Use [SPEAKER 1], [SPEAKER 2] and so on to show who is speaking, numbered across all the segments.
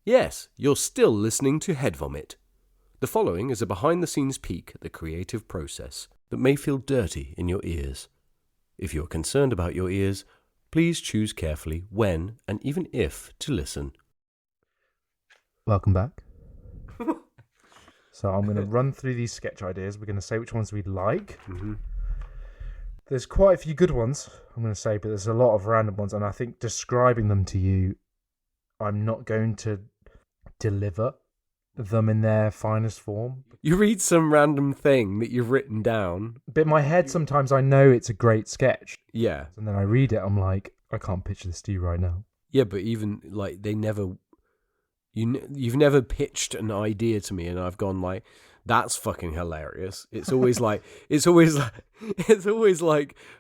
[SPEAKER 1] Yes, you're still listening to Head Vomit. The following is a behind-the-scenes peek at the creative process that may feel dirty in your ears. If you're concerned about your ears, please choose carefully when and even if to listen.
[SPEAKER 2] Welcome back. So I'm going to run through these sketch ideas. We're going to say which ones we like.
[SPEAKER 1] Mm-hmm.
[SPEAKER 2] There's quite a few good ones, I'm going to say, but there's a lot of random ones. And I think describing them to you, I'm not going to deliver them in their finest form.
[SPEAKER 1] You read some random thing that you've written down.
[SPEAKER 2] But in my head, sometimes I know it's a great sketch.
[SPEAKER 1] Yeah.
[SPEAKER 2] And then I read it, I'm like, I can't pitch this to you right now.
[SPEAKER 1] Yeah, but even, like, they never... You've never pitched an idea to me and I've gone like, that's fucking hilarious. It's always like,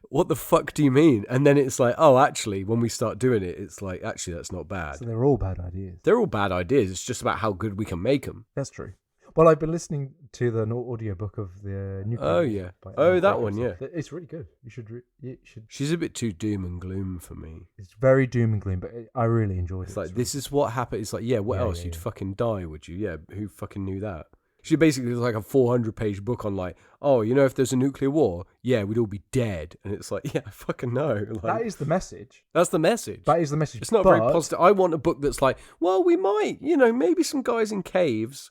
[SPEAKER 1] what the fuck do you mean? And then it's like, oh, actually, when we start doing it, it's like, actually, that's not bad.
[SPEAKER 2] So they're all bad ideas.
[SPEAKER 1] They're all bad ideas. It's just about how good we can make them.
[SPEAKER 2] That's true. Well, I've been listening to the audiobook of the Nuclear
[SPEAKER 1] Oh,
[SPEAKER 2] War
[SPEAKER 1] yeah.
[SPEAKER 2] by
[SPEAKER 1] Oh, that
[SPEAKER 2] Felix.
[SPEAKER 1] one, yeah.
[SPEAKER 2] It's really good. You should.
[SPEAKER 1] She's a bit too doom and gloom for me.
[SPEAKER 2] It's very doom and gloom, but I really enjoyed it.
[SPEAKER 1] It's like, this is what happened. It's like, yeah, what else? You'd fucking die, would you? Yeah, who fucking knew that? She basically was like a 400-page book on like, oh, you know, if there's a nuclear war, yeah, we'd all be dead. And it's like, yeah, I fucking know. Like,
[SPEAKER 2] that is the message.
[SPEAKER 1] That's the message.
[SPEAKER 2] That is the message.
[SPEAKER 1] It's not very positive. I want a book that's like, well, we might, you know, maybe some guys in caves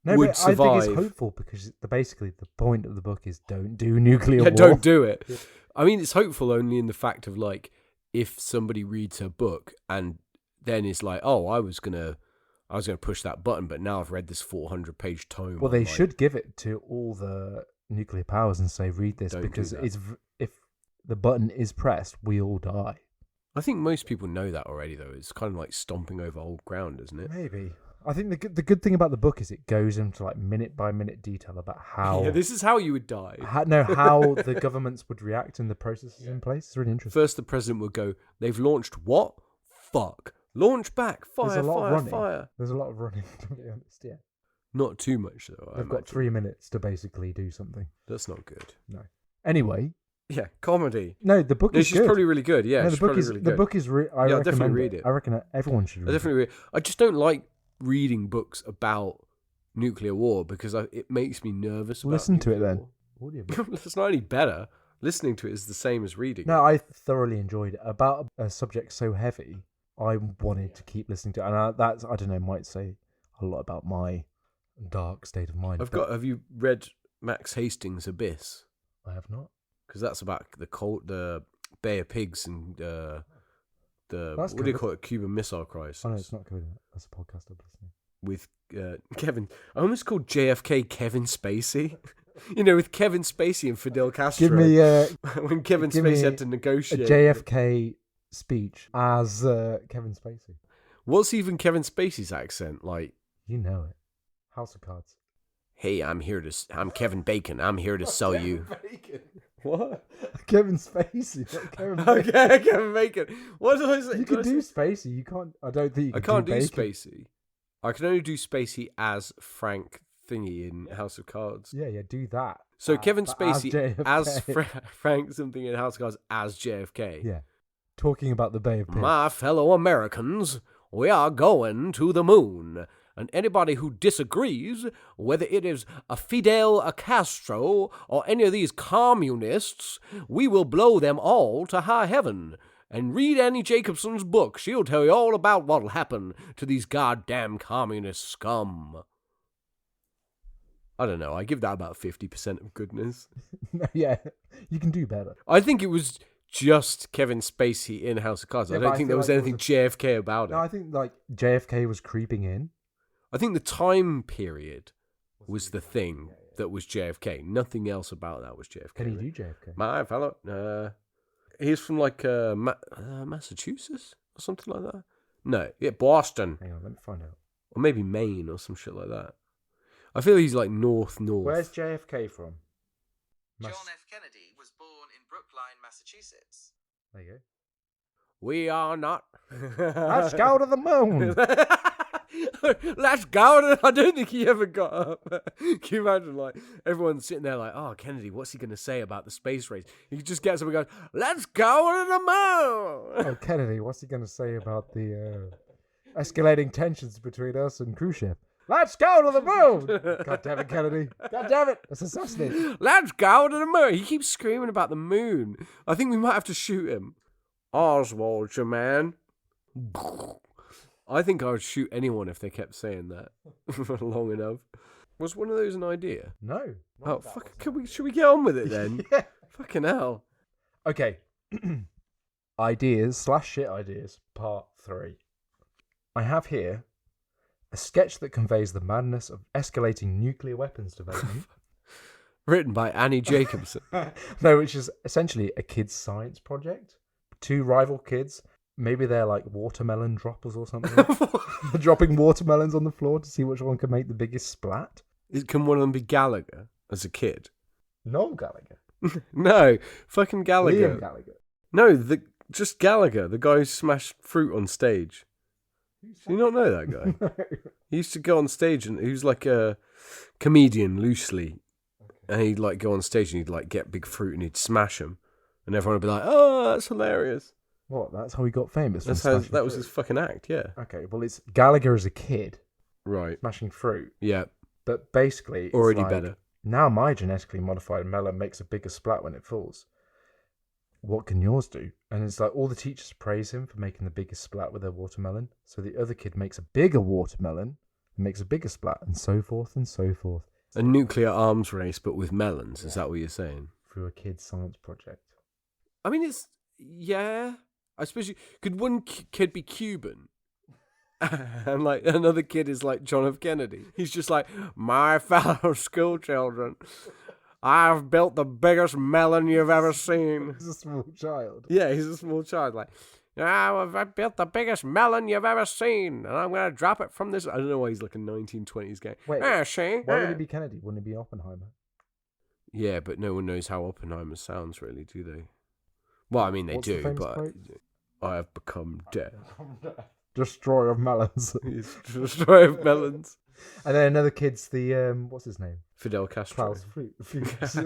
[SPEAKER 1] would survive.
[SPEAKER 2] I think it's hopeful because basically the point of the book is don't do nuclear war.
[SPEAKER 1] Don't do it. Yeah. I mean, it's hopeful only in the fact of like, if somebody reads her book and then is like, oh, I was gonna push that button, but now I've read this 400-page tome.
[SPEAKER 2] Well, they should give it to all the nuclear powers and say, read this, because if the button is pressed, we all die.
[SPEAKER 1] I think most people know that already, though. It's kind of like stomping over old ground, isn't it?
[SPEAKER 2] Maybe. I think the good thing about the book is it goes into like minute by minute detail about how...
[SPEAKER 1] Yeah, this is how you would die.
[SPEAKER 2] How the governments would react and the processes in place. It's really interesting.
[SPEAKER 1] First, the president would go, they've launched what? Fuck. Launch back. Fire,
[SPEAKER 2] There's a lot
[SPEAKER 1] fire,
[SPEAKER 2] of running.
[SPEAKER 1] fire.
[SPEAKER 2] There's a lot of running, to be honest, yeah.
[SPEAKER 1] Not too much, though.
[SPEAKER 2] They've got 3 minutes to basically do something.
[SPEAKER 1] That's not good.
[SPEAKER 2] No. Anyway...
[SPEAKER 1] Yeah, comedy.
[SPEAKER 2] No, the book is
[SPEAKER 1] she's
[SPEAKER 2] good.
[SPEAKER 1] Probably really good. Yeah,
[SPEAKER 2] no, the book is really good. The book is... I'll
[SPEAKER 1] definitely read it.
[SPEAKER 2] I reckon everyone should read it.
[SPEAKER 1] Definitely read it. I just don't like reading books about nuclear war because it makes me nervous about
[SPEAKER 2] Listen to it then.
[SPEAKER 1] Audiobook. It's not any better. Listening to it is the same as reading it.
[SPEAKER 2] No, I thoroughly enjoyed it. About a subject so heavy, I wanted to keep listening to it. And I don't know, might say a lot about my dark state of mind.
[SPEAKER 1] Have you read Max Hastings' Abyss?
[SPEAKER 2] I have not.
[SPEAKER 1] Because that's about the Bay of Pigs and what do you call it? Cuban Missile Crisis.
[SPEAKER 2] Oh no, it's not good. That's a podcast I'm listening.
[SPEAKER 1] With Kevin, I almost called JFK Kevin Spacey. You know, with Kevin Spacey and Fidel Castro.
[SPEAKER 2] Give me
[SPEAKER 1] when Kevin Spacey had to negotiate
[SPEAKER 2] a JFK speech as Kevin Spacey.
[SPEAKER 1] What's even Kevin Spacey's accent like?
[SPEAKER 2] You know it. House of Cards.
[SPEAKER 1] Hey, I'm Kevin Bacon. I'm here to sell you.
[SPEAKER 2] Bacon.
[SPEAKER 1] What?
[SPEAKER 2] Kevin Spacey. Not Kevin Bacon.
[SPEAKER 1] Okay, Kevin Bacon. What did I say?
[SPEAKER 2] You can do Spacey. You can't. I don't think you can.
[SPEAKER 1] I can't do
[SPEAKER 2] Bacon.
[SPEAKER 1] Spacey. I can only do Spacey as Frank Thingy in House of Cards.
[SPEAKER 2] Yeah, do that.
[SPEAKER 1] So Kevin Spacey
[SPEAKER 2] as
[SPEAKER 1] Frank something in House of Cards as JFK.
[SPEAKER 2] Yeah, talking about the Bay of Pigs.
[SPEAKER 1] My fellow Americans, we are going to the moon. And anybody who disagrees, whether it is a Fidel Castro or any of these communists, we will blow them all to high heaven. And read Annie Jacobson's book. She'll tell you all about what'll happen to these goddamn communist scum. I don't know. I give that about 50% of goodness.
[SPEAKER 2] Yeah, you can do better.
[SPEAKER 1] I think it was just Kevin Spacey in House of Cards. I don't think there was anything JFK about it.
[SPEAKER 2] No, I think like JFK was creeping in.
[SPEAKER 1] I think the time period was the thing that was JFK. Nothing else about that was JFK.
[SPEAKER 2] Can he do JFK?
[SPEAKER 1] My fellow, he's from like Massachusetts or something like that. No, yeah, Boston.
[SPEAKER 2] Hang on, let me find out.
[SPEAKER 1] Or maybe Maine or some shit like that. I feel he's like north.
[SPEAKER 2] Where's JFK from?
[SPEAKER 3] John F. Kennedy was born in Brookline, Massachusetts.
[SPEAKER 2] There you go.
[SPEAKER 1] We are not.
[SPEAKER 2] Let's go to the moon.
[SPEAKER 1] Let's go. I don't think he ever got up. Can you imagine, like, everyone's sitting there like, oh, Kennedy, what's he going to say about the space race? He just gets up and goes, let's go to the moon.
[SPEAKER 2] Oh, Kennedy, what's he going to say about the... Escalating tensions between us and cruise ship. Let's go to the moon! God damn it, Kennedy. God damn it. Let's assassinate.
[SPEAKER 1] Let's go to the moon. He keeps screaming about the moon. I think we might have to shoot him. Oswald, your man. I think I would shoot anyone if they kept saying that for long enough. Was one of those an idea?
[SPEAKER 2] No.
[SPEAKER 1] Oh, fuck. Should we get on with it then?
[SPEAKER 2] Yeah.
[SPEAKER 1] Fucking hell.
[SPEAKER 2] Okay. Ideas/shit ideas, part 3. I have here a sketch that conveys the madness of escalating nuclear weapons development.
[SPEAKER 1] Written by Annie Jacobson.
[SPEAKER 2] No, which is essentially a kid's science project. 2 rival kids. Maybe they're like watermelon droppers or something. Dropping watermelons on the floor to see which one can make the biggest splat.
[SPEAKER 1] Can one of them be Gallagher as a kid?
[SPEAKER 2] Noel Gallagher.
[SPEAKER 1] No, fucking Gallagher.
[SPEAKER 2] Liam Gallagher.
[SPEAKER 1] No, just Gallagher, the guy who smashed fruit on stage. Do you not know that guy?
[SPEAKER 2] No.
[SPEAKER 1] He used to go on stage and he was like a comedian loosely. And he'd like go on stage and he'd like get big fruit and he'd smash them. And everyone would be like, oh, that's hilarious.
[SPEAKER 2] What? That's how he got famous?
[SPEAKER 1] That was his fucking act, yeah.
[SPEAKER 2] Okay, well, it's Gallagher as a kid
[SPEAKER 1] Right.
[SPEAKER 2] smashing fruit.
[SPEAKER 1] Yeah.
[SPEAKER 2] But basically, it's
[SPEAKER 1] Already
[SPEAKER 2] like,
[SPEAKER 1] better.
[SPEAKER 2] Now my genetically modified melon makes a bigger splat when it falls. What can yours do? And it's like all the teachers praise him for making the biggest splat with their watermelon. So the other kid makes a bigger watermelon and makes a bigger splat, and so forth and so forth.
[SPEAKER 1] A nuclear arms race, but with melons. Is that what you're saying?
[SPEAKER 2] Through a kid's science project.
[SPEAKER 1] I mean, yeah. I suppose could one kid be Cuban? And like another kid is like John F. Kennedy. He's just like, my fellow school children, I've built the biggest melon you've ever seen.
[SPEAKER 2] He's a small child.
[SPEAKER 1] Yeah, he's a small child. Like, I've built the biggest melon you've ever seen, and I'm going to drop it from this. I don't know why he's like a 1920s guy.
[SPEAKER 2] Wait,
[SPEAKER 1] see?
[SPEAKER 2] why would it be Kennedy? Wouldn't it be Oppenheimer?
[SPEAKER 1] Yeah, but no one knows how Oppenheimer sounds, really, do they? Well, I mean, they
[SPEAKER 2] What's the
[SPEAKER 1] do,
[SPEAKER 2] famous
[SPEAKER 1] but
[SPEAKER 2] quote?
[SPEAKER 1] I have become death.
[SPEAKER 2] Destroyer of melons.
[SPEAKER 1] He's destroyer of melons.
[SPEAKER 2] And then another kid's the what's his name?
[SPEAKER 1] Fidel Castro.
[SPEAKER 2] Fuchs.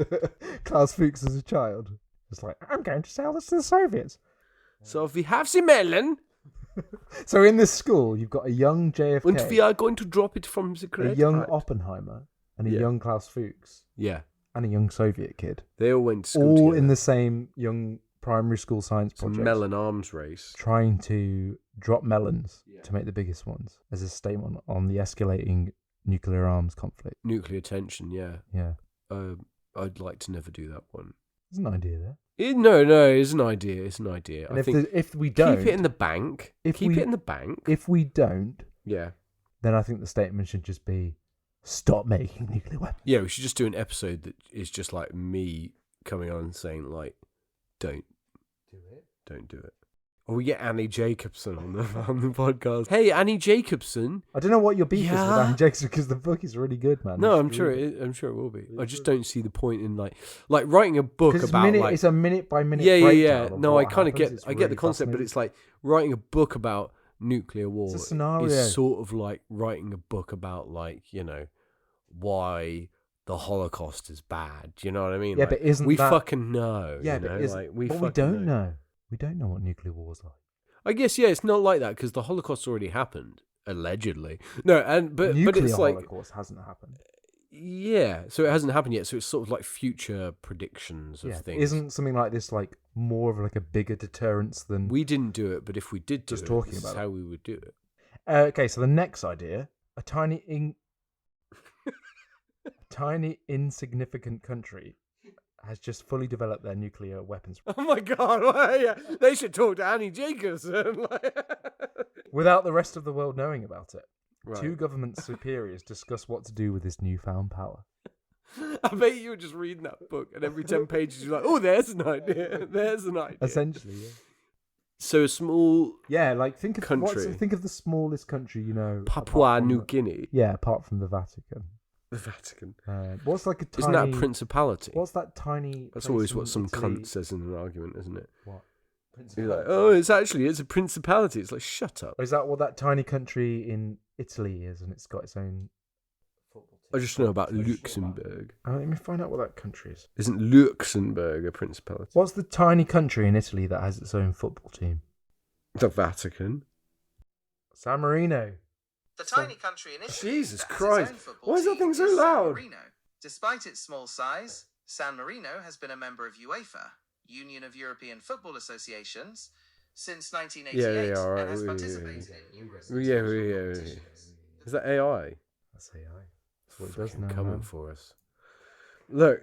[SPEAKER 2] Klaus Fuchs as a child. It's like, I'm going to sell this to the Soviets.
[SPEAKER 1] So if we have the melon,
[SPEAKER 2] So in this school, you've got a young JFK,
[SPEAKER 1] and we are going to drop it from the great
[SPEAKER 2] a young
[SPEAKER 1] height.
[SPEAKER 2] Oppenheimer, and a
[SPEAKER 1] Yeah.
[SPEAKER 2] young Klaus Fuchs,
[SPEAKER 1] Yeah,
[SPEAKER 2] and a young Soviet kid,
[SPEAKER 1] they all went to school
[SPEAKER 2] all
[SPEAKER 1] together.
[SPEAKER 2] in the same young primary school science
[SPEAKER 1] It's a
[SPEAKER 2] project,
[SPEAKER 1] melon arms race.
[SPEAKER 2] trying to drop melons to make the biggest ones as a statement on the escalating nuclear arms conflict.
[SPEAKER 1] Nuclear tension, yeah.
[SPEAKER 2] Yeah,
[SPEAKER 1] I'd like to never do that one.
[SPEAKER 2] there's an idea there.
[SPEAKER 1] No, it's an idea. It's an idea.
[SPEAKER 2] And
[SPEAKER 1] I think
[SPEAKER 2] if we don't,
[SPEAKER 1] keep it in the bank.
[SPEAKER 2] if
[SPEAKER 1] Keep
[SPEAKER 2] we-
[SPEAKER 1] it in the bank.
[SPEAKER 2] if we don't,
[SPEAKER 1] Yeah.
[SPEAKER 2] then I think the statement should just be, stop making nuclear weapons.
[SPEAKER 1] Yeah, we should just do an episode that is just like me coming on and saying like, don't do it. Or we get Annie Jacobson on the podcast. Hey, Annie Jacobson.
[SPEAKER 2] I don't know what your beef is with
[SPEAKER 1] Yeah.
[SPEAKER 2] Annie Jacobson, because the book is really good, man.
[SPEAKER 1] No,
[SPEAKER 2] It's
[SPEAKER 1] I'm sure
[SPEAKER 2] really-
[SPEAKER 1] I'm sure it will be. I just don't see the point in like writing a book
[SPEAKER 2] 'Cause
[SPEAKER 1] about like
[SPEAKER 2] it's a minute by minute.
[SPEAKER 1] yeah.
[SPEAKER 2] breakdown of
[SPEAKER 1] No, I
[SPEAKER 2] what
[SPEAKER 1] kind of
[SPEAKER 2] happens.
[SPEAKER 1] get
[SPEAKER 2] It's
[SPEAKER 1] I get
[SPEAKER 2] really
[SPEAKER 1] the concept, but
[SPEAKER 2] fascinating.
[SPEAKER 1] it's like writing a book about nuclear war
[SPEAKER 2] It's a scenario.
[SPEAKER 1] is sort of like writing a book about like why the Holocaust is bad. Do you know what I mean?
[SPEAKER 2] Yeah,
[SPEAKER 1] Like,
[SPEAKER 2] but isn't
[SPEAKER 1] we
[SPEAKER 2] that...
[SPEAKER 1] fucking know?
[SPEAKER 2] Yeah,
[SPEAKER 1] you
[SPEAKER 2] but
[SPEAKER 1] know?
[SPEAKER 2] isn't...
[SPEAKER 1] Like, we
[SPEAKER 2] but we
[SPEAKER 1] fucking
[SPEAKER 2] don't know. We don't know what nuclear war is like.
[SPEAKER 1] I guess it's not like that because the Holocaust already happened allegedly. No, but
[SPEAKER 2] Nuclear
[SPEAKER 1] it's like
[SPEAKER 2] Holocaust hasn't happened.
[SPEAKER 1] yeah, so it hasn't happened yet. So it's sort of like future predictions of
[SPEAKER 2] Yeah,
[SPEAKER 1] things.
[SPEAKER 2] isn't something like this like more of like a bigger deterrence than...
[SPEAKER 1] We didn't do it, but if we did do
[SPEAKER 2] Just
[SPEAKER 1] it,
[SPEAKER 2] talking
[SPEAKER 1] this is
[SPEAKER 2] about
[SPEAKER 1] how we would do it.
[SPEAKER 2] Okay, so the next idea, a tiny insignificant country has just fully developed their nuclear weapons
[SPEAKER 1] Oh my god! Yeah, they should talk to Annie Jacobson.
[SPEAKER 2] without the rest of the world knowing about it.
[SPEAKER 1] Right.
[SPEAKER 2] Two government superiors discuss what to do with this newfound power.
[SPEAKER 1] I bet you were just reading that book, and every 10 pages you're like, "Oh, there's an idea. There's an idea."
[SPEAKER 2] Essentially, yeah.
[SPEAKER 1] So a small
[SPEAKER 2] Yeah, like think of
[SPEAKER 1] Country.
[SPEAKER 2] think of the smallest country,
[SPEAKER 1] Papua
[SPEAKER 2] apart from
[SPEAKER 1] New
[SPEAKER 2] the-
[SPEAKER 1] Guinea,
[SPEAKER 2] Yeah, apart from the Vatican.
[SPEAKER 1] the Vatican.
[SPEAKER 2] What's like a tiny?
[SPEAKER 1] Isn't that a principality?
[SPEAKER 2] What's that tiny?
[SPEAKER 1] That's
[SPEAKER 2] place
[SPEAKER 1] always
[SPEAKER 2] in
[SPEAKER 1] what some
[SPEAKER 2] Italy?
[SPEAKER 1] cunt says in an argument, isn't it?
[SPEAKER 2] What?
[SPEAKER 1] You're like, "Oh, it's a principality." It's like, shut up.
[SPEAKER 2] Or is that what that tiny country in Italy is, and it's got its own football team?
[SPEAKER 1] I just know about Luxembourg.
[SPEAKER 2] Let me find out what that country is.
[SPEAKER 1] Isn't Luxembourg a principality?
[SPEAKER 2] What's the tiny country in Italy that has its own football team?
[SPEAKER 1] The Vatican.
[SPEAKER 2] San Marino.
[SPEAKER 3] The tiny country initially
[SPEAKER 1] Jesus
[SPEAKER 3] that has
[SPEAKER 1] Christ.
[SPEAKER 3] its own football
[SPEAKER 1] Why is that
[SPEAKER 3] team
[SPEAKER 1] thing so
[SPEAKER 3] San
[SPEAKER 1] loud?
[SPEAKER 3] Marino. Despite its small size, San Marino has been a member of UEFA, Union of European Football Associations, since 1988
[SPEAKER 1] all right.
[SPEAKER 3] and has participated in numerous
[SPEAKER 1] Yeah.
[SPEAKER 3] international competitions.
[SPEAKER 1] Is that AI?
[SPEAKER 2] That's AI. That's what it does now.
[SPEAKER 1] Coming
[SPEAKER 2] Man.
[SPEAKER 1] for us. Look.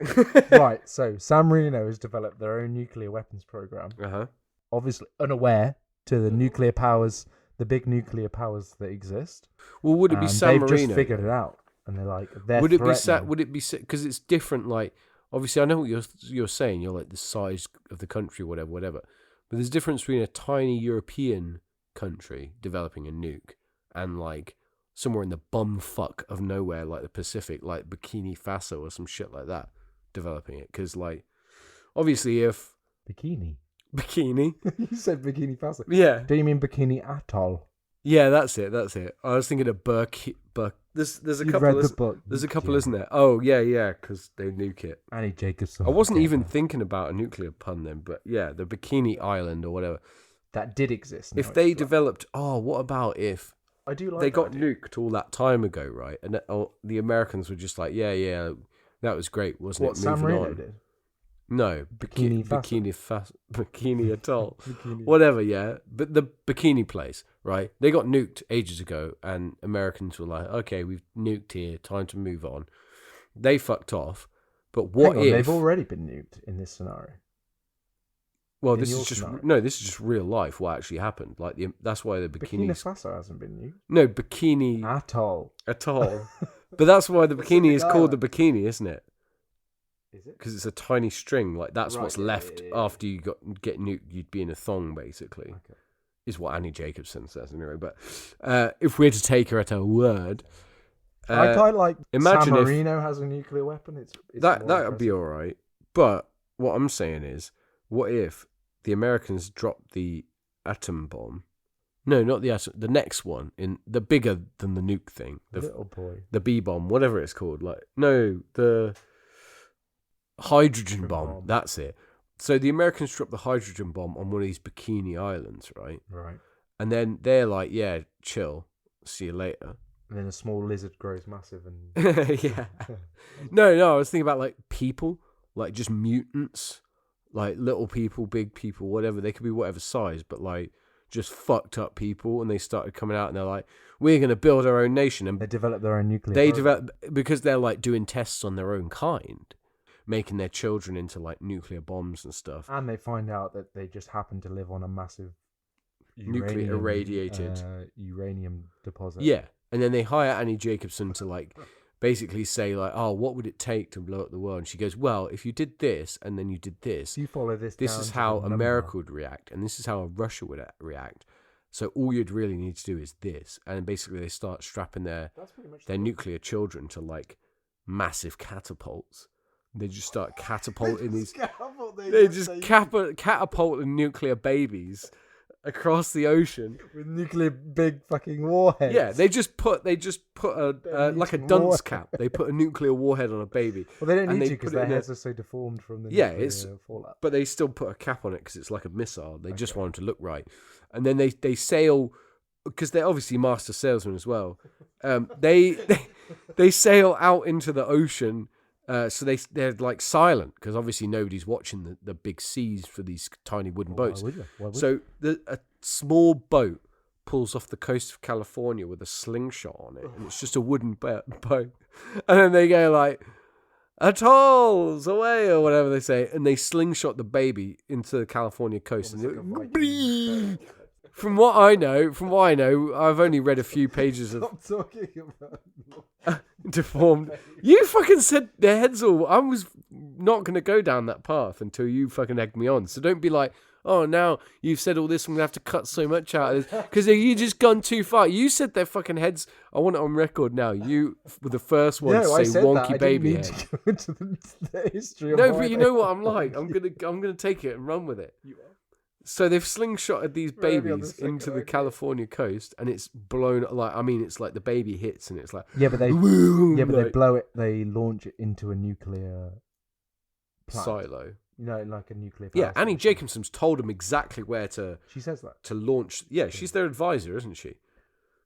[SPEAKER 2] Right, so San Marino has developed their own nuclear weapons program.
[SPEAKER 1] Uh-huh.
[SPEAKER 2] Obviously unaware to the nuclear powers, the big nuclear powers that exist.
[SPEAKER 1] Well, would it be
[SPEAKER 2] And
[SPEAKER 1] San
[SPEAKER 2] they've
[SPEAKER 1] Marino?
[SPEAKER 2] just figured it out, and they're like, they're
[SPEAKER 1] Would it be
[SPEAKER 2] threatening.
[SPEAKER 1] Would it be because it's different? Like, obviously, I know what you're saying. You're like the size of the country, whatever. But there's a difference between a tiny European country developing a nuke and like somewhere in the bumfuck of nowhere, like the Pacific, like Bikini Faso or some shit like that, developing it. Because like, obviously, if
[SPEAKER 2] Bikini.
[SPEAKER 1] you
[SPEAKER 2] said Bikini Faso.
[SPEAKER 1] yeah,
[SPEAKER 2] Do you mean Bikini Atoll?
[SPEAKER 1] yeah, that's it. I was thinking of There's a
[SPEAKER 2] You've
[SPEAKER 1] couple.
[SPEAKER 2] read the book.
[SPEAKER 1] There's a couple,
[SPEAKER 2] Yeah.
[SPEAKER 1] isn't there? Oh yeah, because they nuke it.
[SPEAKER 2] Annie Jacobson.
[SPEAKER 1] I wasn't even thinking about a nuclear pun then, but yeah, the Bikini Island or whatever.
[SPEAKER 2] That did exist.
[SPEAKER 1] If
[SPEAKER 2] now
[SPEAKER 1] they
[SPEAKER 2] it's
[SPEAKER 1] developed, what about if
[SPEAKER 2] I do like
[SPEAKER 1] they
[SPEAKER 2] that
[SPEAKER 1] got
[SPEAKER 2] idea.
[SPEAKER 1] nuked all that time ago, right? And the Americans were just like, yeah, that was great, wasn't
[SPEAKER 2] What
[SPEAKER 1] it?
[SPEAKER 2] San
[SPEAKER 1] Moving
[SPEAKER 2] Marino
[SPEAKER 1] on.
[SPEAKER 2] did?
[SPEAKER 1] No,
[SPEAKER 2] Bikini
[SPEAKER 1] Bikini Atoll,
[SPEAKER 2] Bikini.
[SPEAKER 1] whatever. Yeah, but the bikini place, right? They got nuked ages ago, and Americans were like, okay, we've nuked here, time to move on. They fucked off. But what
[SPEAKER 2] Hang on,
[SPEAKER 1] if
[SPEAKER 2] they've already been nuked in this scenario?
[SPEAKER 1] Well,
[SPEAKER 2] in
[SPEAKER 1] this
[SPEAKER 2] your
[SPEAKER 1] is just
[SPEAKER 2] scenario?
[SPEAKER 1] this is just real life. What actually happened? Like that's why the
[SPEAKER 2] Bikini
[SPEAKER 1] bikinis.
[SPEAKER 2] Faso hasn't been nuked.
[SPEAKER 1] No, Bikini
[SPEAKER 2] Atoll.
[SPEAKER 1] Atoll. But that's why the bikini is
[SPEAKER 2] Pacific
[SPEAKER 1] called the
[SPEAKER 2] Island.
[SPEAKER 1] bikini, isn't it?
[SPEAKER 2] Is it?
[SPEAKER 1] Because it's a tiny string. Like that's
[SPEAKER 2] Right,
[SPEAKER 1] what's
[SPEAKER 2] yeah,
[SPEAKER 1] left
[SPEAKER 2] yeah.
[SPEAKER 1] after you get nuked. You'd be in a thong, basically.
[SPEAKER 2] Okay.
[SPEAKER 1] Is what Annie Jacobson says anyway. But if we're to take her at her word,
[SPEAKER 2] I quite like
[SPEAKER 1] imagine
[SPEAKER 2] San
[SPEAKER 1] if-
[SPEAKER 2] Marino has a nuclear weapon. It's
[SPEAKER 1] that
[SPEAKER 2] more
[SPEAKER 1] would be
[SPEAKER 2] impressive.
[SPEAKER 1] all right. But what I'm saying is, what if the Americans dropped the atom bomb? No, not the atom. The next one, in the bigger than the nuke thing,
[SPEAKER 2] Little boy.
[SPEAKER 1] the B bomb, whatever it's called. Like no, the hydrogen bomb. That's it. So the Americans dropped the hydrogen bomb on one of these bikini islands, right?
[SPEAKER 2] Right.
[SPEAKER 1] And then they're like, "Yeah, chill. See you later."
[SPEAKER 2] And then a small lizard grows massive and
[SPEAKER 1] Yeah. No, I was thinking about like people, like just mutants, like little people, big people, whatever. They could be whatever size, but like just fucked up people. And they started coming out and they're like, we're going to build our own nation. And
[SPEAKER 2] they develop their own nuclear.
[SPEAKER 1] they
[SPEAKER 2] program.
[SPEAKER 1] develop because they're like doing tests on their own kind, making their children into like nuclear bombs and stuff.
[SPEAKER 2] And they find out that they just happen to live on a massive
[SPEAKER 1] Nuclear irradiated.
[SPEAKER 2] uranium deposit.
[SPEAKER 1] Yeah. And then they hire Annie Jacobson to like basically say like, oh, what would it take to blow up the world? And she goes, well, if you did this and then you did this,
[SPEAKER 2] So you follow this.
[SPEAKER 1] this
[SPEAKER 2] down
[SPEAKER 1] is
[SPEAKER 2] to
[SPEAKER 1] how
[SPEAKER 2] the number.
[SPEAKER 1] America would react, and this is how Russia would react. So all you'd really need to do is this, and basically they start strapping their
[SPEAKER 2] That's pretty much
[SPEAKER 1] their nuclear children to like massive catapults. They just start catapulting these. They just catapulting nuclear babies across the ocean
[SPEAKER 2] with nuclear big fucking warheads.
[SPEAKER 1] Yeah, they just put a like a
[SPEAKER 2] nuclear
[SPEAKER 1] dunce
[SPEAKER 2] warhead.
[SPEAKER 1] cap. They put a nuclear warhead on a baby.
[SPEAKER 2] Well, they don't
[SPEAKER 1] and
[SPEAKER 2] need
[SPEAKER 1] they
[SPEAKER 2] to because
[SPEAKER 1] put it
[SPEAKER 2] their
[SPEAKER 1] in a-
[SPEAKER 2] heads are so deformed from the
[SPEAKER 1] Yeah,
[SPEAKER 2] nuclear
[SPEAKER 1] it's-
[SPEAKER 2] fallout.
[SPEAKER 1] But they still put a cap on it because it's like a missile. They just want it to look right. And then they sail, because they're obviously master salesmen as well. They sail out into the ocean. So they're like silent because obviously nobody's watching the big seas for these tiny wooden boats.
[SPEAKER 2] Why would you? Why would you?
[SPEAKER 1] So a small boat pulls off the coast of California with a slingshot on it, and it's just a wooden boat. And then they go like, atolls away or whatever they say, and they slingshot the baby into the California coast.
[SPEAKER 2] Almost
[SPEAKER 1] And
[SPEAKER 2] like a Viking boat.
[SPEAKER 1] from what I know, I've only read a few pages of
[SPEAKER 2] Stop talking about.
[SPEAKER 1] deformed. You fucking said their heads all. I was not going to go down that path until you fucking egged me on. So don't be like, oh, now you've said all this, I'm going to have to cut so much out of this. Because you just gone too far. You said their fucking heads. I want it on record now. You were the first one
[SPEAKER 2] No, I
[SPEAKER 1] to say
[SPEAKER 2] said
[SPEAKER 1] wonky
[SPEAKER 2] that. I
[SPEAKER 1] baby
[SPEAKER 2] didn't
[SPEAKER 1] head.
[SPEAKER 2] mean to go into the history of
[SPEAKER 1] No,
[SPEAKER 2] why
[SPEAKER 1] but you
[SPEAKER 2] they
[SPEAKER 1] know what I'm
[SPEAKER 2] were
[SPEAKER 1] like. I'm gonna take it and run with it. So they've slingshotted these
[SPEAKER 2] We're only on the
[SPEAKER 1] babies
[SPEAKER 2] second
[SPEAKER 1] into the
[SPEAKER 2] idea.
[SPEAKER 1] California coast, and it's blown. Like, I mean, it's like the baby hits, and it's like,
[SPEAKER 2] Yeah, but they
[SPEAKER 1] boom,
[SPEAKER 2] they
[SPEAKER 1] like,
[SPEAKER 2] blow it. They launch it into a nuclear plant.
[SPEAKER 1] silo.
[SPEAKER 2] You know, like a nuclear.
[SPEAKER 1] Yeah,
[SPEAKER 2] power
[SPEAKER 1] Annie
[SPEAKER 2] station.
[SPEAKER 1] Jacobson's told them exactly where to
[SPEAKER 2] She says that.
[SPEAKER 1] launch. Yeah, she's their advisor, isn't she?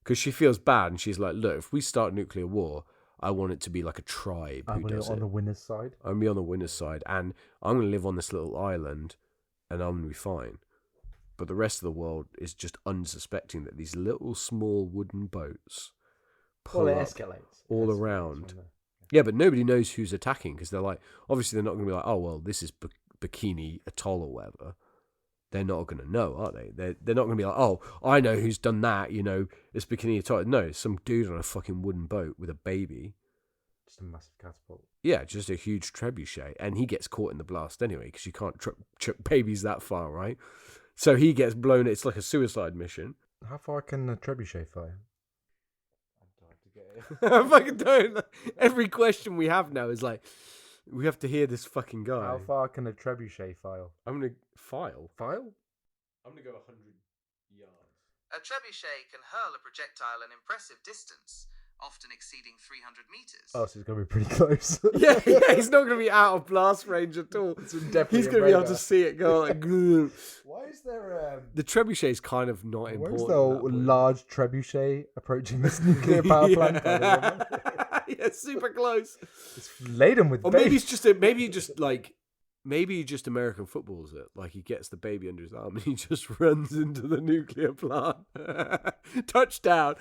[SPEAKER 1] Because she feels bad, and she's like, look, if we start nuclear war, I want it to be like a tribe
[SPEAKER 2] I'm
[SPEAKER 1] who does
[SPEAKER 2] on
[SPEAKER 1] it.
[SPEAKER 2] the winner's side.
[SPEAKER 1] I'm be on the winner's side, and I'm going to live on this little island, and I'm going to be fine. But the rest of the world is just unsuspecting that these little small wooden boats pull
[SPEAKER 2] Well, it
[SPEAKER 1] up
[SPEAKER 2] escalates.
[SPEAKER 1] all
[SPEAKER 2] It escalates
[SPEAKER 1] around.
[SPEAKER 2] when
[SPEAKER 1] Yeah, but nobody knows who's attacking, because they're like, obviously they're not going to be like, oh, well, this is Bikini Atoll or whatever. They're not going to know, are they? They're not going to be like, oh, I know who's done that, it's Bikini Atoll. No, it's some dude on a fucking wooden boat with a baby.
[SPEAKER 2] Just a massive catapult.
[SPEAKER 1] Yeah, just a huge trebuchet. And he gets caught in the blast anyway, because you can't chuck babies that far, right? So he gets blown. It's like a suicide mission.
[SPEAKER 2] How far can a trebuchet fire?
[SPEAKER 1] I fucking don't. Every question we have now is like, we have to hear this fucking guy.
[SPEAKER 2] How far can a trebuchet file?
[SPEAKER 1] I'm going to file.
[SPEAKER 2] File?
[SPEAKER 1] I'm going to go 100 yards.
[SPEAKER 3] A trebuchet can hurl a projectile an impressive distance, often exceeding 300 meters.
[SPEAKER 2] Oh, so it's going to be pretty close.
[SPEAKER 1] Yeah, he's not going to be out of blast range at all. He's going to be able to see it go like.
[SPEAKER 2] Why is there
[SPEAKER 1] The trebuchet is kind of not
[SPEAKER 2] why
[SPEAKER 1] important.
[SPEAKER 2] is there a large trebuchet approaching this nuclear power plant?
[SPEAKER 1] Yeah, super close.
[SPEAKER 2] It's laden with
[SPEAKER 1] Or
[SPEAKER 2] babies.
[SPEAKER 1] maybe he just American footballs it. Like he gets the baby under his arm and he just runs into the nuclear plant. Touchdown.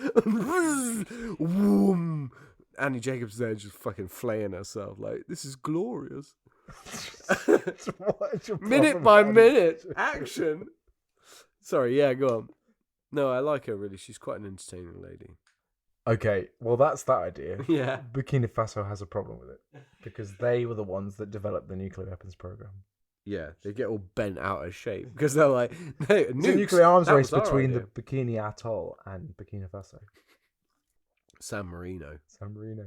[SPEAKER 1] Whoom. Annie Jacobs there just fucking flaying herself. Like, this is glorious. Minute by minute action. Sorry, yeah, go on. No, I like her really. She's quite an entertaining lady.
[SPEAKER 2] Okay, well that's that idea.
[SPEAKER 1] Yeah.
[SPEAKER 2] Burkina Faso has a problem with it because they were the ones that developed the nuclear weapons program.
[SPEAKER 1] Yeah, they get all bent out of shape because they're like, hey,
[SPEAKER 2] It's a nuclear arms
[SPEAKER 1] that
[SPEAKER 2] race
[SPEAKER 1] was our
[SPEAKER 2] between
[SPEAKER 1] idea.
[SPEAKER 2] the Bikini Atoll and Burkina Faso.
[SPEAKER 1] San Marino.
[SPEAKER 2] San Marino.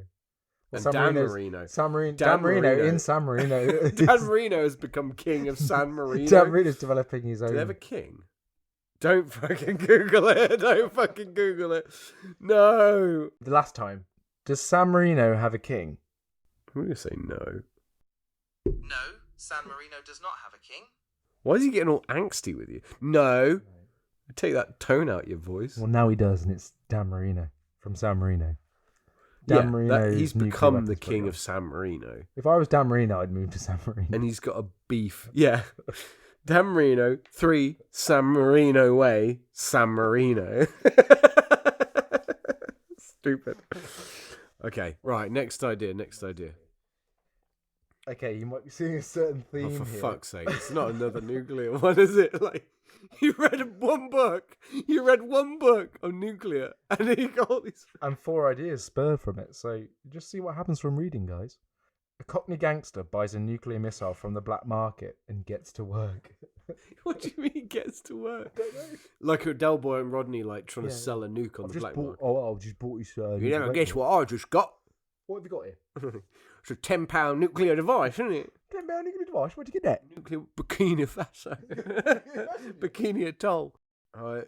[SPEAKER 1] And
[SPEAKER 2] San
[SPEAKER 1] Dan
[SPEAKER 2] Marino's-
[SPEAKER 1] Marino.
[SPEAKER 2] Dan
[SPEAKER 1] Dan
[SPEAKER 2] Marino
[SPEAKER 1] Marino.
[SPEAKER 2] in San Marino.
[SPEAKER 1] Dan Marino has become king of San Marino.
[SPEAKER 2] Dan Marino's developing his
[SPEAKER 1] Do
[SPEAKER 2] own.
[SPEAKER 1] they have a king? Don't fucking Google it. Don't fucking Google it. No.
[SPEAKER 2] The last time, does San Marino have a king?
[SPEAKER 1] I'm going to say no.
[SPEAKER 3] No, San Marino does not have a king.
[SPEAKER 1] Why is he getting all angsty with you? No. Take that tone out your voice.
[SPEAKER 2] Well, now he does, and it's Dan Marino from San Marino.
[SPEAKER 1] Yeah,
[SPEAKER 2] Dan Marino's
[SPEAKER 1] he's
[SPEAKER 2] nuclear
[SPEAKER 1] become the
[SPEAKER 2] weapons
[SPEAKER 1] king
[SPEAKER 2] program.
[SPEAKER 1] of San Marino.
[SPEAKER 2] If I was Dan Marino, I'd move to San Marino.
[SPEAKER 1] And he's got a beef. Yeah. Dan Marino, 3, San Marino Way, San Marino. Stupid. Okay, right, next idea.
[SPEAKER 2] Okay, you might be seeing a certain
[SPEAKER 1] Oh,
[SPEAKER 2] theme
[SPEAKER 1] for
[SPEAKER 2] here.
[SPEAKER 1] fuck's sake, it's not another nuclear one, is it? Like, you read one book on nuclear, and then you got all these...
[SPEAKER 2] And 4 ideas spurred from it, so just see what happens from reading, guys. A Cockney gangster buys a nuclear missile from the black market and gets to work.
[SPEAKER 1] What do you mean he gets to work? Like a Del Boy and Rodney, like, trying to sell a nuke on the black market.
[SPEAKER 2] I've just bought this.
[SPEAKER 1] You never guess what I just got.
[SPEAKER 2] What have you got here?
[SPEAKER 1] It's a £10 nuclear device, isn't it?
[SPEAKER 2] £10 nuclear device. Where'd you get that?
[SPEAKER 1] Nuclear Burkina Faso. Bikini Atoll.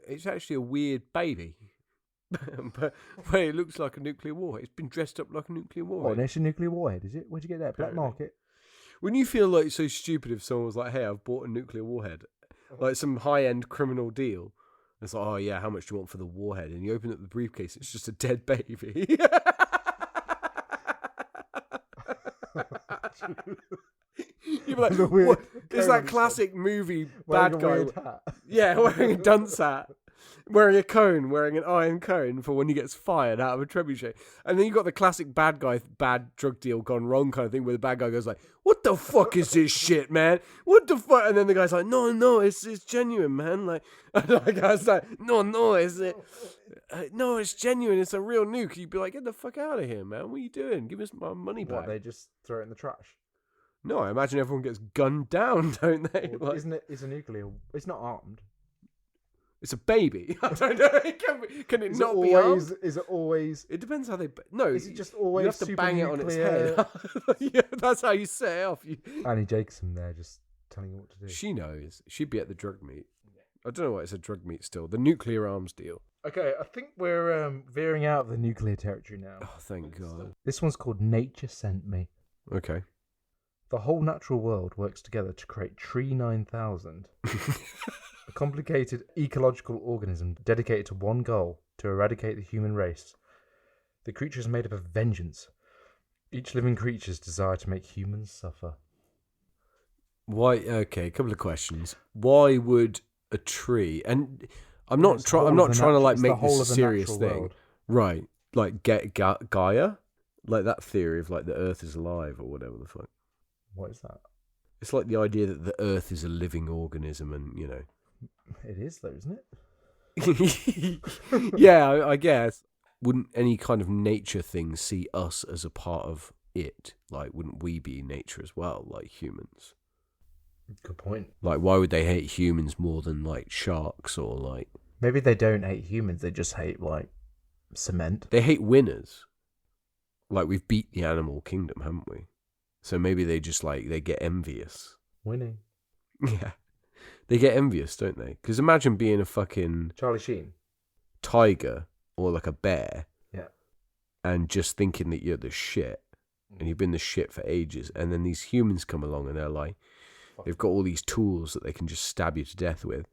[SPEAKER 1] It's actually a weird baby. but it looks like a nuclear warhead. It's been dressed up like a nuclear
[SPEAKER 2] Oh,
[SPEAKER 1] warhead.
[SPEAKER 2] and it's a nuclear warhead, is it? Where'd you get that? Black
[SPEAKER 1] Apparently.
[SPEAKER 2] market.
[SPEAKER 1] When you feel like so stupid if someone was like, hey, I've bought a nuclear warhead, like some high-end criminal deal. It's like, oh yeah, how much do you want for the warhead? And you open up the briefcase, it's just a dead baby. You'd be like,
[SPEAKER 2] The weird
[SPEAKER 1] what? It's that
[SPEAKER 2] cone
[SPEAKER 1] classic movie
[SPEAKER 2] Wearing
[SPEAKER 1] bad
[SPEAKER 2] a
[SPEAKER 1] guy.
[SPEAKER 2] weird hat.
[SPEAKER 1] Yeah, wearing a dunce hat, wearing a cone, wearing an iron cone for when he gets fired out of a trebuchet. And then you got the classic bad guy, bad drug deal gone wrong kind of thing, where the bad guy goes like, "What the fuck is this shit, man? What the fuck?" And then the guy's like, "No, it's genuine, man." Like, and the guy's like, "No, it's genuine. It's a real nuke." You'd be like, "Get the fuck out of here, man! What are you doing? Give us my money back."
[SPEAKER 2] What, they just throw it in the trash?
[SPEAKER 1] No, I imagine everyone gets gunned down, don't they?
[SPEAKER 2] Well,
[SPEAKER 1] Like,
[SPEAKER 2] isn't it? It's a nuclear. It's not armed.
[SPEAKER 1] it's a baby. I don't know. Can it
[SPEAKER 2] Is
[SPEAKER 1] not
[SPEAKER 2] it
[SPEAKER 1] be
[SPEAKER 2] always?
[SPEAKER 1] armed?
[SPEAKER 2] Is it always?
[SPEAKER 1] It depends how they. No,
[SPEAKER 2] Is it just always
[SPEAKER 1] you have to
[SPEAKER 2] super
[SPEAKER 1] bang it on its
[SPEAKER 2] nuclear?
[SPEAKER 1] head. Yeah, that's how you set it off.
[SPEAKER 2] Annie Jacobson there, just telling you what to do.
[SPEAKER 1] She knows. She'd be at the drug meet. I don't know why it's a drug meet still. The nuclear arms deal.
[SPEAKER 2] Okay, I think we're veering out of the nuclear territory now.
[SPEAKER 1] Oh, thank God.
[SPEAKER 2] This one's called Nature Sent Me.
[SPEAKER 1] Okay.
[SPEAKER 2] The whole natural world works together to create Tree 9000. A complicated ecological organism dedicated to one goal, to eradicate the human race. The creature is made up of vengeance. Each living creature's desire to make humans suffer.
[SPEAKER 1] Why? Okay, a couple of questions. Why would a tree? And I'm not trying to like make this a serious thing, world. Right? Like get Gaia, like that theory of like the Earth is alive or whatever the fuck.
[SPEAKER 2] What is that?
[SPEAKER 1] It's like the idea that the Earth is a living organism, and you know.
[SPEAKER 2] It is though, isn't
[SPEAKER 1] it? Yeah, I guess. Wouldn't any kind of nature thing see us as a part of it? Like, wouldn't we be nature as well, like humans?
[SPEAKER 2] Good point.
[SPEAKER 1] Like, why would they hate humans more than, like, sharks or, like...
[SPEAKER 2] Maybe they don't hate humans, they just hate, like, cement.
[SPEAKER 1] They hate winners. Like, we've beat the animal kingdom, haven't we? So maybe they just, like, they get envious.
[SPEAKER 2] Winning.
[SPEAKER 1] Yeah. They get envious, don't they? Because imagine being a fucking...
[SPEAKER 2] Charlie Sheen.
[SPEAKER 1] Tiger or, like, a bear.
[SPEAKER 2] Yeah.
[SPEAKER 1] And just thinking that you're the shit. And you've been the shit for ages. And then these humans come along and they're like... They've got all these tools that they can just stab you to death with.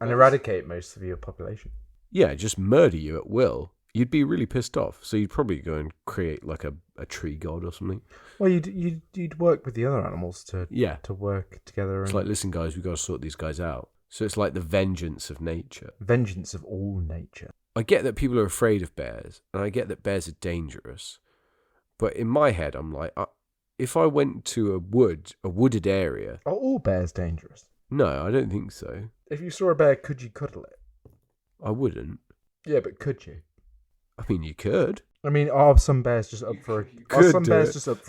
[SPEAKER 2] And eradicate most of your population.
[SPEAKER 1] Yeah, just murder you at will. You'd be really pissed off. So you'd probably go and create like a tree god or something.
[SPEAKER 2] Well, you'd work with the other animals to work together.
[SPEAKER 1] It's like, listen, guys, we've got to sort these guys out. So it's like the vengeance of nature.
[SPEAKER 2] Vengeance of all nature.
[SPEAKER 1] I get that people are afraid of bears, and I get that bears are dangerous. But in my head, I'm like... If I went to a wooded area...
[SPEAKER 2] Are all bears dangerous?
[SPEAKER 1] No, I don't think so.
[SPEAKER 2] If you saw a bear, could you cuddle it?
[SPEAKER 1] I wouldn't.
[SPEAKER 2] Yeah, but could you?
[SPEAKER 1] I mean, you could.
[SPEAKER 2] I mean, are some bears just up for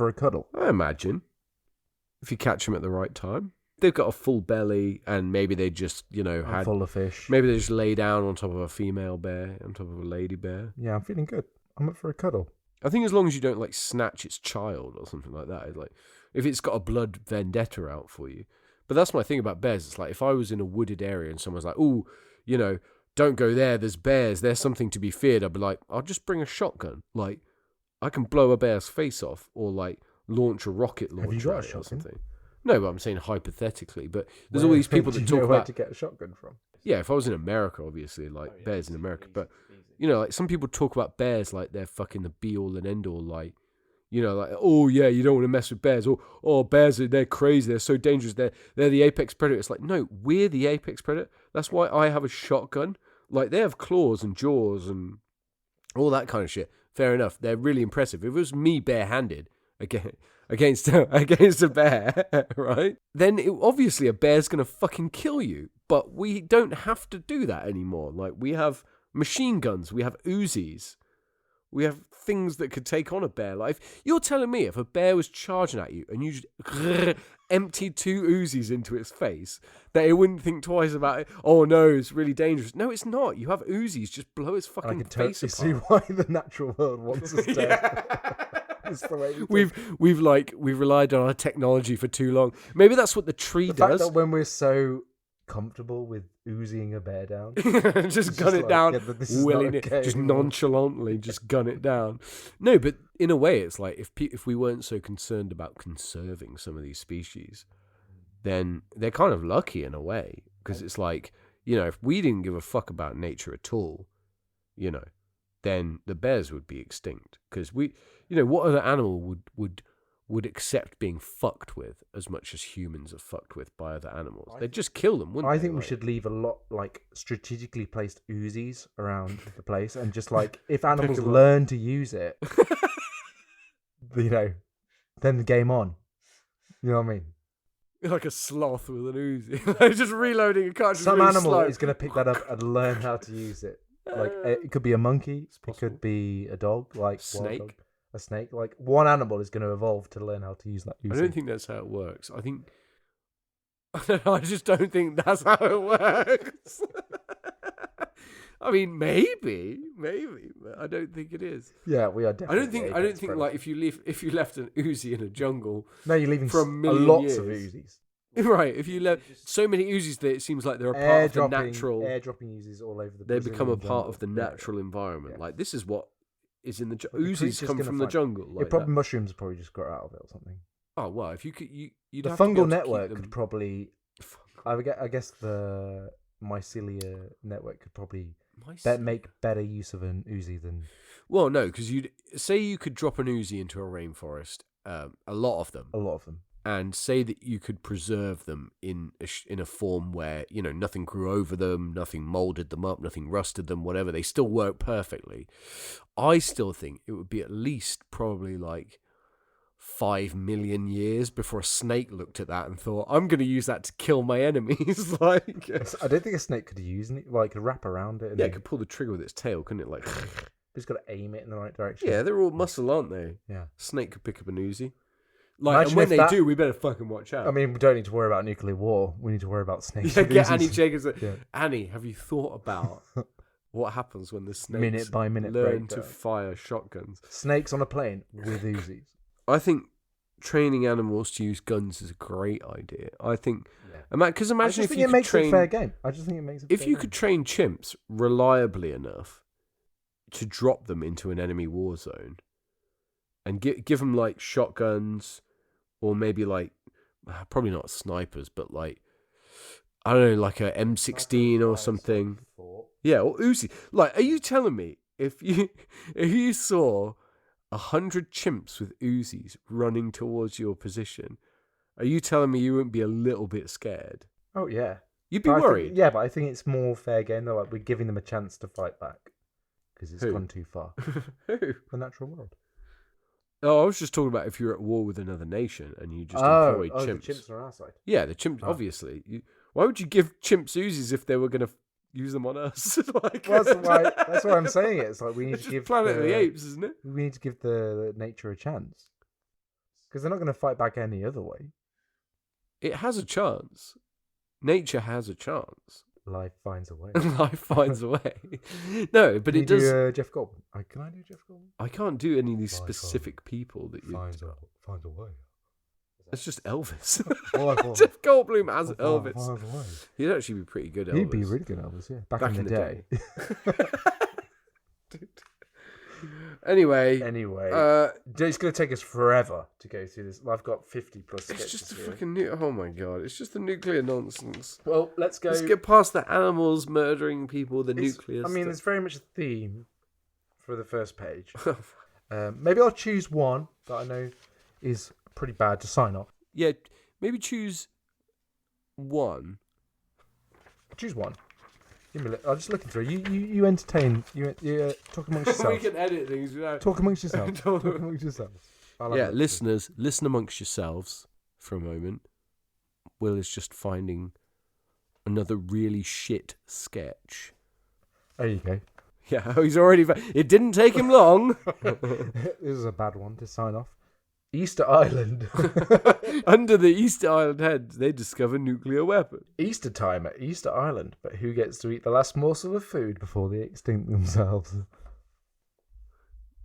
[SPEAKER 2] a cuddle?
[SPEAKER 1] I imagine. If you catch them at the right time. They've got a full belly, and maybe they just, had...
[SPEAKER 2] full of fish.
[SPEAKER 1] Maybe they just lay down on top of a female bear, on top of a lady bear.
[SPEAKER 2] Yeah, I'm feeling good. I'm up for a cuddle.
[SPEAKER 1] I think as long as you don't, like, snatch its child or something like that. It's like, if it's got a blood vendetta out for you. But that's my thing about bears. It's like, if I was in a wooded area and someone's like, oh, don't go there, there's bears, there's something to be feared, I'd be like, I'll just bring a shotgun. Like, I can blow a bear's face off or, like, launch a rocket launcher.
[SPEAKER 2] Have you got a shotgun?
[SPEAKER 1] Or something. No, but I'm saying hypothetically. But there's all these people that talk about...
[SPEAKER 2] where to get a shotgun from?
[SPEAKER 1] Yeah, if I was in America, obviously, like, bears in America. But... like some people talk about bears like they're fucking the be all and end all, like, like, oh yeah, you don't want to mess with bears, or oh, bears they're crazy, they're so dangerous, they're the apex predator. It's like, no, we're the apex predator. That's why I have a shotgun. Like, they have claws and jaws and all that kind of shit. Fair enough, they're really impressive. If it was me barehanded against a bear, right? Then obviously a bear's gonna fucking kill you. But we don't have to do that anymore. Like, we have machine guns, we have Uzis, we have things that could take on a bear. Like, you're telling me if a bear was charging at you and you just emptied 2 Uzis into its face, that it wouldn't think twice about it? Oh no, it's really dangerous. No, it's not. You have Uzis, just blow its fucking face apart.
[SPEAKER 2] I can totally see why the natural world wants us dead. It's the way
[SPEAKER 1] we've relied on our technology for too long. Maybe that's what the tree does.
[SPEAKER 2] The fact that when we're so comfortable with oozing a bear down,
[SPEAKER 1] just gun it down, just nonchalantly, just gun it down. No, but in a way, it's like if we weren't so concerned about conserving some of these species, then they're kind of lucky in a way, because it's like, if we didn't give a fuck about nature at all, then the bears would be extinct, because what other animal would accept being fucked with as much as humans are fucked with by other animals? They'd just kill them, wouldn't they?
[SPEAKER 2] I think we should leave a lot, like, strategically placed Uzis around the place, and just, like, if animals learn to use it, then the game on. You know what I mean?
[SPEAKER 1] Like a sloth with an Uzi. Just reloading a cartridge.
[SPEAKER 2] Some animal is going to pick that up and learn how to use it. Like, it could be a monkey, it could be a dog, like
[SPEAKER 1] snake.
[SPEAKER 2] A snake. Like, one animal is going to evolve to learn how to use that.
[SPEAKER 1] I don't think that's how it works. I just don't think that's how it works. I mean, maybe, but I don't think it is.
[SPEAKER 2] Yeah, we are definitely.
[SPEAKER 1] I don't think like if you left an Uzi in a jungle.
[SPEAKER 2] No, you're leaving
[SPEAKER 1] from
[SPEAKER 2] lots of Uzis.
[SPEAKER 1] Right, if you left so many Uzis that it seems like they're a part of the natural.
[SPEAKER 2] Airdropping Uzis all over the.
[SPEAKER 1] They become a part of the natural environment. Yeah. Like, this is what is in the Uzis come from the jungle. Like,
[SPEAKER 2] mushrooms probably just grow out of it or something.
[SPEAKER 1] Oh well, if you could, you'd
[SPEAKER 2] the
[SPEAKER 1] have
[SPEAKER 2] fungal
[SPEAKER 1] to be able
[SPEAKER 2] network
[SPEAKER 1] to
[SPEAKER 2] could probably. I guess the mycelia network could probably
[SPEAKER 1] Mycelia.
[SPEAKER 2] make better use of an Uzi than...
[SPEAKER 1] Well, no, because you'd say you could drop an Uzi into a rainforest, a lot of them, and say that you could preserve them in a form where, you know, nothing grew over them, nothing molded them up, nothing rusted them, whatever. They still work perfectly. I still think it would be at least probably like 5 million years before a snake looked at that and thought, I'm going to use that to kill my enemies. Like,
[SPEAKER 2] I don't think a snake could use it, like, wrap around it. And
[SPEAKER 1] it could pull the trigger with its tail, couldn't it? Like,
[SPEAKER 2] it's got to aim it in the right direction.
[SPEAKER 1] yeah, they're all muscle, aren't they?
[SPEAKER 2] Yeah.
[SPEAKER 1] Snake could pick up an Uzi. Like, and when they do, we better fucking watch out.
[SPEAKER 2] I mean, we don't need to worry about nuclear war. We need to worry about snakes.
[SPEAKER 1] Yeah, get Annie Jacobs. Annie, have you thought about what happens when the snakes
[SPEAKER 2] minute by minute
[SPEAKER 1] learn to fire shotguns?
[SPEAKER 2] Snakes on a plane with Uzis.
[SPEAKER 1] I think training animals to use guns is a great idea. I think, because imagine if you could train...
[SPEAKER 2] it fair game. I just think it makes it
[SPEAKER 1] if you could train chimps reliably enough to drop them into an enemy war zone and give them like shotguns, or maybe like, probably not snipers, but like, I don't know, like a M16 or something. Yeah, or Uzi. Like, are you telling me if you saw 100 chimps with Uzis running towards your position, are you telling me you wouldn't be a little bit scared?
[SPEAKER 2] Oh, yeah.
[SPEAKER 1] You'd be worried.
[SPEAKER 2] But I think it's more fair game. They're like, we're giving them a chance to fight back because it's gone too far.
[SPEAKER 1] Who?
[SPEAKER 2] The natural world.
[SPEAKER 1] Oh, I was just talking about if you're at war with another nation and you just employed chimps.
[SPEAKER 2] The chimps are on our side.
[SPEAKER 1] Yeah, the chimps, obviously. Why would you give chimps Uzis if they were going to use them on us? Like,
[SPEAKER 2] well, that's why I'm saying it. It's like we need to give
[SPEAKER 1] Planet of the Apes, isn't it?
[SPEAKER 2] We need to give the nature a chance because they're not going to fight back any other way.
[SPEAKER 1] It has a chance. Nature has a chance.
[SPEAKER 2] Life finds a way.
[SPEAKER 1] Life finds a way. No, but
[SPEAKER 2] Can
[SPEAKER 1] it does.
[SPEAKER 2] Do, Jeff Goldblum. Can I do Jeff Goldblum?
[SPEAKER 1] I can't do any of these specific people that you.
[SPEAKER 2] Finds a way.
[SPEAKER 1] It's just Elvis.
[SPEAKER 2] Well,
[SPEAKER 1] Jeff Goldblum as Elvis. He'd actually be pretty good Elvis.
[SPEAKER 2] He'd be really good Elvis, yeah. Back in the day.
[SPEAKER 1] Anyway,
[SPEAKER 2] it's going to take us forever to go through this. I've got 50 plus sketches.
[SPEAKER 1] It's just the fucking oh my god! It's just the nuclear nonsense.
[SPEAKER 2] Well, let's
[SPEAKER 1] get past the animals murdering people. Nuclear.
[SPEAKER 2] I mean, there's very much a theme for the first page. Maybe I'll choose one that I know is pretty bad to sign off.
[SPEAKER 1] Yeah, maybe choose one.
[SPEAKER 2] Choose one. I'm just looking through. You entertain. You talk amongst yourselves.
[SPEAKER 1] We can edit things.
[SPEAKER 2] Talk amongst yourselves. Talk amongst yourselves.
[SPEAKER 1] Listeners, listen amongst yourselves for a moment. Will is just finding another really shit sketch.
[SPEAKER 2] There you go.
[SPEAKER 1] Yeah, he's already... It didn't take him long.
[SPEAKER 2] This is a bad one to sign off. Easter Island.
[SPEAKER 1] Under the Easter Island head, they discover nuclear weapon.
[SPEAKER 2] Easter time at Easter Island, but who gets to eat the last morsel of food before they extinct themselves?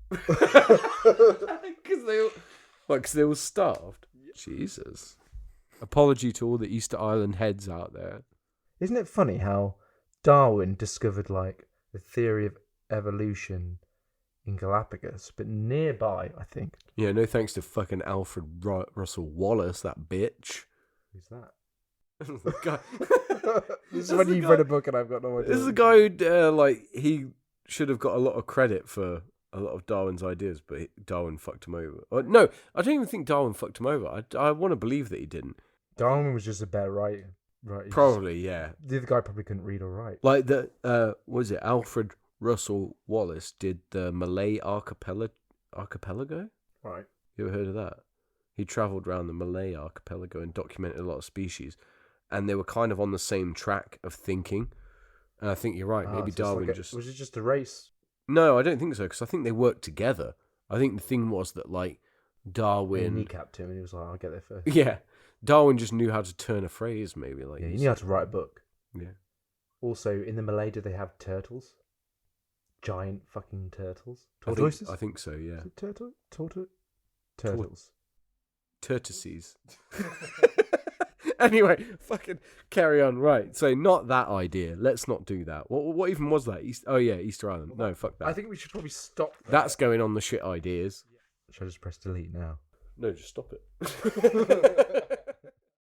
[SPEAKER 1] Because they were starved. Jesus. Apology to all the Easter Island heads out there.
[SPEAKER 2] Isn't it funny how Darwin discovered like the theory of evolution in Galapagos, but nearby, I think.
[SPEAKER 1] Yeah, no thanks to fucking Alfred Russel Wallace, that bitch.
[SPEAKER 2] Who's that?
[SPEAKER 1] The guy.
[SPEAKER 2] This is when you've read a book and I've got no idea.
[SPEAKER 1] This is a guy who, he should have got a lot of credit for a lot of Darwin's ideas, but Darwin fucked him over. No, I don't even think Darwin fucked him over. I want to believe that he didn't.
[SPEAKER 2] Darwin was just a better writer. Right?
[SPEAKER 1] Probably, yeah.
[SPEAKER 2] The other guy probably couldn't read or write.
[SPEAKER 1] Like was it Alfred Russel Wallace did the Malay archipelago?
[SPEAKER 2] Right.
[SPEAKER 1] You ever heard of that? He travelled around the Malay archipelago and documented a lot of species, and they were kind of on the same track of thinking. And I think you're right. Maybe
[SPEAKER 2] so
[SPEAKER 1] Darwin
[SPEAKER 2] was it just a race?
[SPEAKER 1] No, I don't think so, because I think they worked together. I think the thing was that Darwin
[SPEAKER 2] kneecapped him, and he was like, "I'll get there first."
[SPEAKER 1] Yeah, Darwin just knew how to turn a phrase. Maybe
[SPEAKER 2] he knew how to write a book.
[SPEAKER 1] Yeah.
[SPEAKER 2] Also, in the Malay, do they have turtles? Giant fucking turtles.
[SPEAKER 1] Tortoises? I think so, yeah.
[SPEAKER 2] Is it turtles.
[SPEAKER 1] Tortoises. Anyway, fucking carry on. Right, so not that idea. Let's not do that. What even was that? Easter Island. No, fuck that.
[SPEAKER 2] I think we should probably stop there.
[SPEAKER 1] That's going on the shit ideas.
[SPEAKER 2] Should I just press delete now?
[SPEAKER 1] No, just stop it.